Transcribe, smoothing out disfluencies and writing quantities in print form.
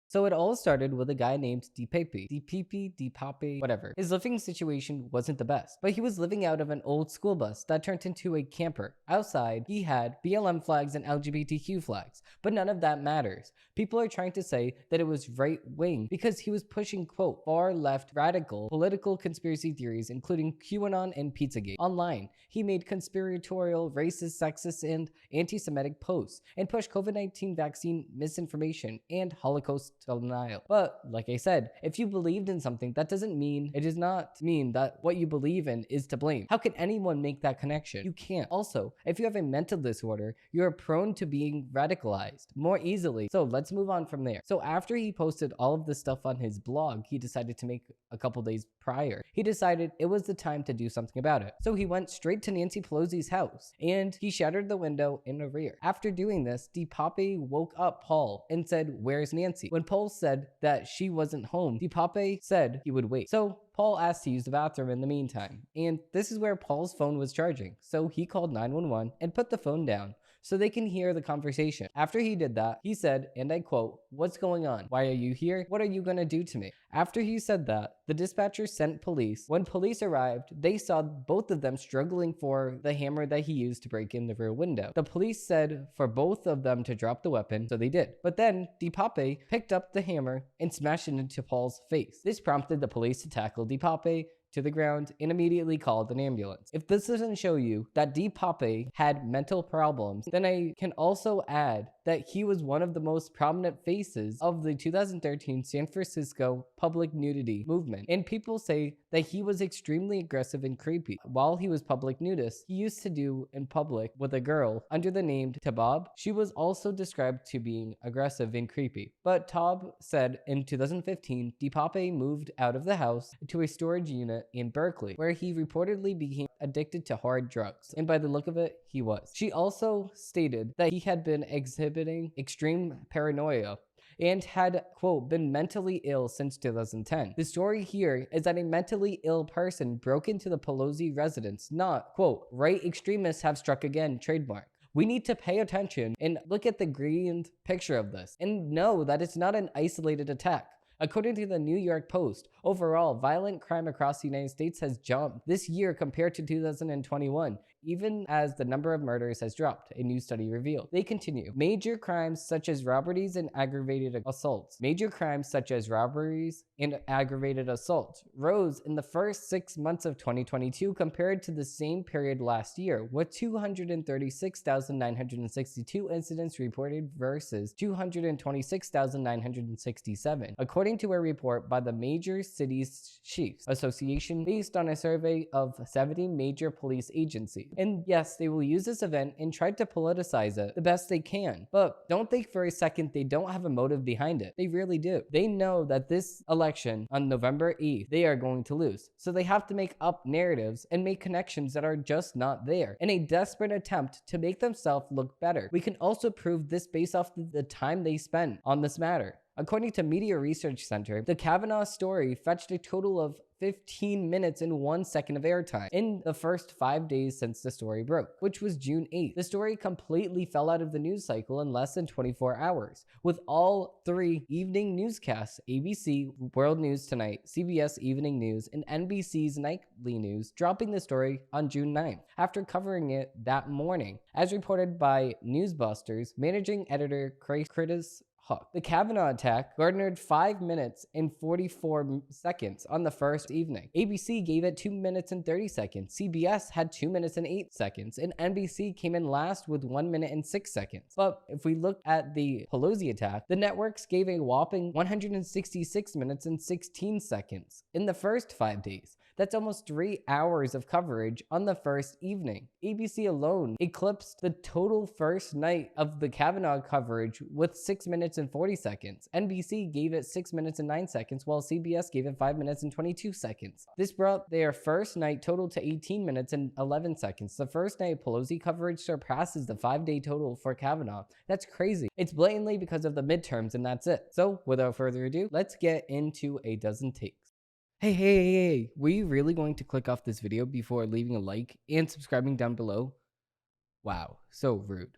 So it all started with a guy named DPP, whatever. His living situation wasn't the best, but he was living out of an old school bus that turned into a camper. Outside, he had BLM flags and LGBTQ flags, but none of that matters. People are trying to say that it was right wing because he was pushing, quote, far left radical political conspiracy theories, including QAnon and Pizzagate. Online, he made conspiratorial, racist, sexist, and anti-Semitic posts and pushed COVID-19 vaccine misinformation and Holocaust denial. But like I said, if you believed in something, that doesn't mean it does not mean that what you believe in is to blame. How can anyone make that connection? You can't. Also, if you have a mental disorder, you're prone to being radicalized more easily. So let's move on from there. So after he posted all of this stuff on his blog, he decided to make a couple days prior. He decided it was the time to do something about it. So he went straight to Nancy Pelosi's house and he shattered the window in the rear. After doing this, DPP woke up Paul and said, "Where's Nancy?" When Paul said that she wasn't home, DPP said he would wait. So Paul asked to use the bathroom in the meantime, and this is where Paul's phone was charging. So he called 911 and put the phone down so they can hear the conversation. After he did that, he said, and I quote, "What's going on? Why are you here? What are you gonna do to me?" After he said that, the dispatcher sent police. When police arrived, they saw both of them struggling for the hammer that he used to break in the rear window. The police said for both of them to drop the weapon, so they did. But then DPP picked up the hammer and smashed it into Paul's face. This prompted the police to tackle DPP to the ground and immediately called an ambulance. If this doesn't show you that DPP had mental problems, then I can also add that he was one of the most prominent faces of the 2013 San Francisco public nudity movement. And people say that he was extremely aggressive and creepy. While he was public nudist, he used to do in public with a girl under the name Tabab. She was also described to being aggressive and creepy. But Tab said in 2015, DPP moved out of the house to a storage unit in Berkeley, where he reportedly became addicted to hard drugs. And by the look of it, he was. She also stated that he had been exhibiting extreme paranoia and had, quote, been mentally ill since 2010. The story here is that a mentally ill person broke into the Pelosi residence, not, quote, right extremists have struck again, trademark. We need to pay attention and look at the green picture of this and know that it's not an isolated attack. According to the New York Post, overall, violent crime across the United States has jumped this year compared to 2021, even as the number of murders has dropped, a new study revealed. They continue. Major crimes such as robberies and aggravated assaults. Major crimes such as robberies and aggravated assaults rose in the first 6 months of 2022 compared to the same period last year, with 236,962 incidents reported versus 226,967. According to a report by the Major Cities Chiefs Association based on a survey of 70 major police agencies. And yes, they will use this event and try to politicize it the best they can. But don't think for a second they don't have a motive behind it. They really do. They know that this election on November 8th, they are going to lose. So they have to make up narratives and make connections that are just not there in a desperate attempt to make themselves look better. We can also prove this based off the time they spent on this matter. According to Media Research Center, the Kavanaugh story fetched a total of 15 minutes and 1 second of airtime in the first 5 days since the story broke, which was June 8th. The story completely fell out of the news cycle in less than 24 hours, with all three evening newscasts, ABC, World News Tonight, CBS Evening News, and NBC's Nightly News, dropping the story on June 9th after covering it that morning. As reported by Newsbusters, managing editor Curtis Huck. The Kavanaugh attack garnered 5 minutes and 44 seconds on the first evening. ABC gave it 2 minutes and 30 seconds. CBS had 2 minutes and 8 seconds, and NBC came in last with 1 minute and 6 seconds. But if we look at the Pelosi attack, the networks gave a whopping 166 minutes and 16 seconds in the first 5 days. That's almost 3 hours of coverage on the first evening. ABC alone eclipsed the total first night of the Kavanaugh coverage with 6 minutes and 40 seconds. NBC gave it 6 minutes and 9 seconds, while CBS gave it 5 minutes and 22 seconds. This brought their first night total to 18 minutes and 11 seconds. The first night Pelosi coverage surpasses the 5-day total for Kavanaugh. That's crazy. It's blatantly because of the midterms, and that's it. So without further ado, let's get into a dozen takes. Hey, were you really going to click off this video before leaving a like and subscribing down below? Wow, so rude.